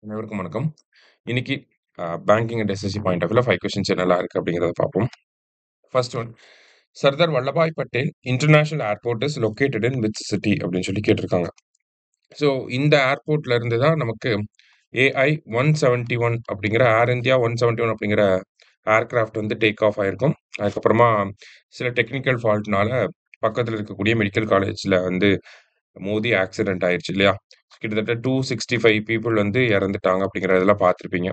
அனைவருக்கும் வணக்கம். இன்னைக்கு banking and SSC point of வியூல 5 கொஸ்டின்ஸ் என்னலாம் இருக்கு அப்படிங்கிறத பார்ப்போம். First one, Sardar Vallabhbhai Patel international airport is located in which city அப்படின்னு சொல்லி கேட்டிருக்காங்க. ஸோ இந்த ஏர்போர்ட்ல இருந்து தான் நமக்கு ஏஐ 171 அப்படிங்கிற ஏர் இந்தியா 171 அப்படிங்கிற ஏர்கிராஃப்ட் வந்து டேக் ஆஃப் ஆயிருக்கும். அதுக்கப்புறமா சில டெக்னிக்கல் ஃபால்ட்னால பக்கத்தில் இருக்கக்கூடிய மெடிக்கல் காலேஜ்ல வந்து மோதி ஆக்சிடென்ட் ஆயிருச்சு இல்லையா? கிட்டத்தட்ட 265 பீப்புள் வந்து இறந்துட்டாங்க அப்படிங்கிறதெல்லாம் பார்த்துருப்பீங்க.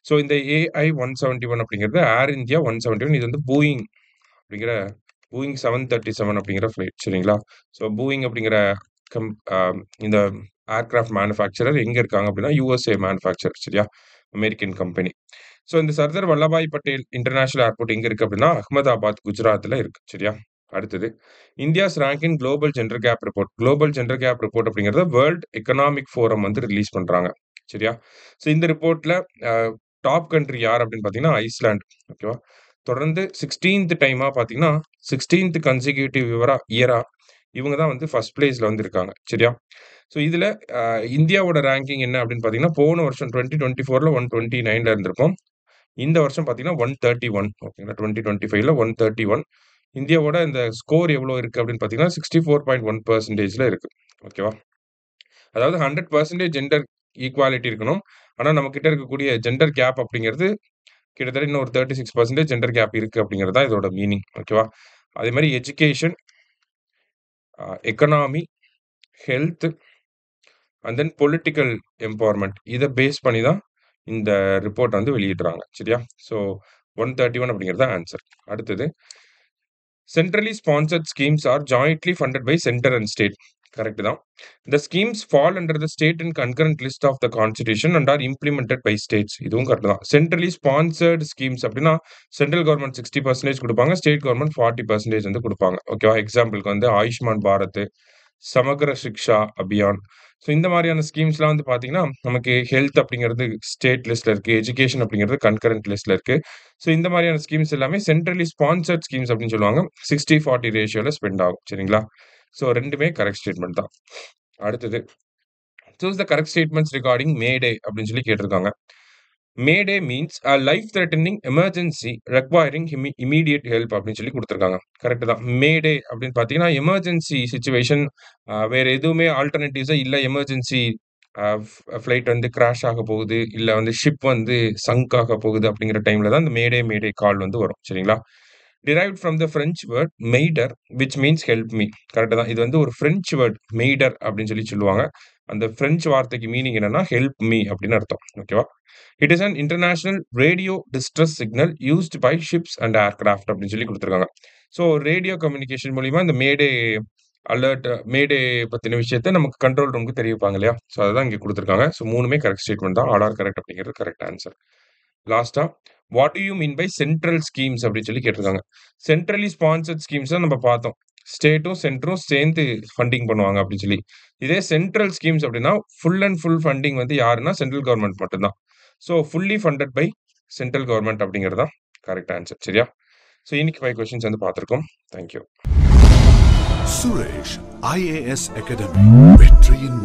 ஸோ இந்த ஏஐ 171 அப்படிங்கிறது ஏர் இந்தியா 171 இது வந்து அப்படிங்கிற பூயிங் 737 அப்படிங்கிற ஃப்ளைட் சரிங்களா? ஸோ பூயிங் அப்படிங்கிற கம் அ இந்த ஏர்கிராஃப்ட் மேனுஃபேக்சரர் எங்க இருக்காங்க அப்படின்னா, யுஎஸ்ஏ மேனுஃபேக்சரர் சரியா? American company. ஸோ இந்த சர்தார் வல்லபாய் பட்டேல் இன்டர்நேஷனல் ஏர்போர்ட் எங்க இருக்கு அப்படின்னா, அஹ்மதாபாத், குஜராத்ல இருக்கு சரியா? அடுத்தது India's rank in global gender gap report. Global gender gap report அப்படிங்கிறத வேர்ல்ட் எக்கனாமிக் ஃபோரம் வந்து ரிலீஸ் பண்றாங்க. சரியா? ஸோ இந்த ரிப்போர்ட்ல அ டாப் கண்ட்ரி யார் அப்படின்னு பார்த்தீங்கன்னா, ஐஸ்லாண்ட். ஓகேவா? தொடர்ந்து 16த் டைமா பார்த்தீங்கன்னா, 16த் கன்சிக்யூட்டிவ் இயரா இவங்க தான் வந்து ஃபர்ஸ்ட் பிளேஸ்ல வந்து இருக்காங்க. சரியா? ஸோ இதுல அ இந்தியாவோட ரேங்கிங் என்ன அப்படின்னு பார்த்தீங்கன்னா, போன வருஷம் 2024ல 129ல இருந்திருக்கும். இந்த வருஷம் பார்த்தீங்கன்னா 131 ஓகேங்களா? 2025ல 131. இந்தியாவோட இந்த ஸ்கோர் எவ்வளோ இருக்கு அப்படின்னு பார்த்தீங்கன்னா, 64.1%ல இருக்கு. ஓகேவா? அதாவது 100% ஜெண்டர் ஈக்வாலிட்டி இருக்கணும். ஆனா, நம்ம கிட்ட இருக்கக்கூடிய ஜெண்டர் கேப் அப்படிங்கிறது கிட்டத்தட்ட இன்னும் ஒரு 36% ஜெண்டர் கேப் இருக்கு அப்படிங்கிறது தான் இதோட மீனிங். ஓகேவா? அதே மாரி education, economy, health and then political empowerment இத பேஸ் பண்ணி தான் இந்த ரிப்போர்ட் வந்து வெளியிடுறாங்க. சரியா? ஸோ 131 அப்படிங்கிறது தான் ஆன்சர். அடுத்தது centrally sponsored schemes are jointly funded by centre and state. Correct தான். The schemes fall under the state and concurrent list of the constitution and are implemented by states. இதுவும் correct தான். Centrally sponsored schemes அப்படின்னா central government 60% கொடுப்பாங்க, state government 40% வந்து கொடுப்பாங்க. ஓகேவா? எக்ஸாம்பிளுக்கு வந்து ஆயுஷ்மான் பாரத், சமக்ர சிக்ஷா அபியான். ஸோ இந்த மாதிரியான ஸ்கீம்ஸ்லாம் வந்து பார்த்தீங்கன்னா, நமக்கு ஹெல்த் அப்படிங்கிறது ஸ்டேட் லிஸ்ட்ல இருக்கு. எஜுகேஷன் அப்படிங்கிறது கன்கரண்ட் லிஸ்ட்ல இருக்கு. ஸோ இந்த மாதிரியான ஸ்கீம்ஸ் எல்லாமே சென்ட்ரலி ஸ்பான்சர்ட் ஸ்கீம்ஸ் அப்படின்னு சொல்லுவாங்க. 60-40 ரேஷியோல ஸ்பெண்ட் ஆகும். சரிங்களா? ஸோ 2மே கரெக்ட் ஸ்டேட்மெண்ட் தான். அடுத்தது choose the correct statements regarding mayday அப்படின்னு சொல்லி கேட்டிருக்காங்க. Mayday means a life threatening emergency requiring immediate help அப்படின்னு சொல்லி கொடுத்துருக்காங்க. கரெக்ட் தான். மே டே அப்படின்னு பார்த்தீங்கன்னா, எமர்ஜென்சி சிச்சுவேஷன் வேற எதுவுமே ஆல்டர்னேட்டிவ்ஸா இல்ல, எமர்ஜென்சி ஃப்ளைட் வந்து கிராஷ் ஆக போகுது, இல்ல வந்து ஷிப் வந்து சங்க் ஆக போகுது அப்படிங்கிற டைம்ல தான் இந்த மே டே கால் வந்து வரும். சரிங்களா? Derived from the French word மெய்டர் which means help me. Correct தான். இது வந்து ஒரு பிரெஞ்ச் வேர்ட் மெய்டர் அப்படின்னு சொல்லி சொல்லுவாங்க. அந்த பிரெஞ்ச் வார்த்தைக்கு மீனிங் என்னன்னா ஹெல்ப் மீ அப்படின்னு அர்த்தம். ஓகேவா? It is an international radio distress signal used by ships and aircraft அப்படின்னு சொல்லி கொடுத்துருக்காங்க. ஸோ ரேடியோ கம்யூனிகேஷன் மூலியமா இந்த மேடே அலர்ட், மேடே பத்தின விஷயத்த நமக்கு கண்ட்ரோல் ரூமுக்கு தெரிவிப்பாங்க இல்லையா? ஸோ அதுதான் இங்க குடுத்துருக்காங்க. ஸோ 3மே கரெக்ட் ஸ்டேட்மெண்ட் தான். ஆல் ஆர் கரெக்ட் அப்படிங்கிறது கரெக்ட் ஆன்சர். லாஸ்ட்டா what do you mean by central schemes அப்படின்னு சொல்லி கேட்டிருக்காங்க. சென்ட்ரலி ஸ்பான்சர்ட் ஸ்கீம்ஸ் தான் நம்ம பார்த்தோம். ஸ்டேட்டும் சென்டரும் சேர்ந்து ஃபண்டிங் பண்ணுவாங்க அப்படின்னு சொல்லி. இதே சென்ட்ரல் ஸ்கீம்ஸ் அப்படின்னா ஃபுல் அண்ட் ஃபுல் ஃபண்டிங் வந்து யாருன்னா சென்ட்ரல் கவர்ன்மெண்ட் மட்டும் தான். So fully funded by central government அப்படிங்கிறது தான் கரெக்ட் ஆன்சர். சரியா? ஸோ இன்னைக்கு 5 கொஸ்டின்ஸ் வந்து பார்த்துருக்கோம். Thank you. Suresh IAS academy வெற்றியின்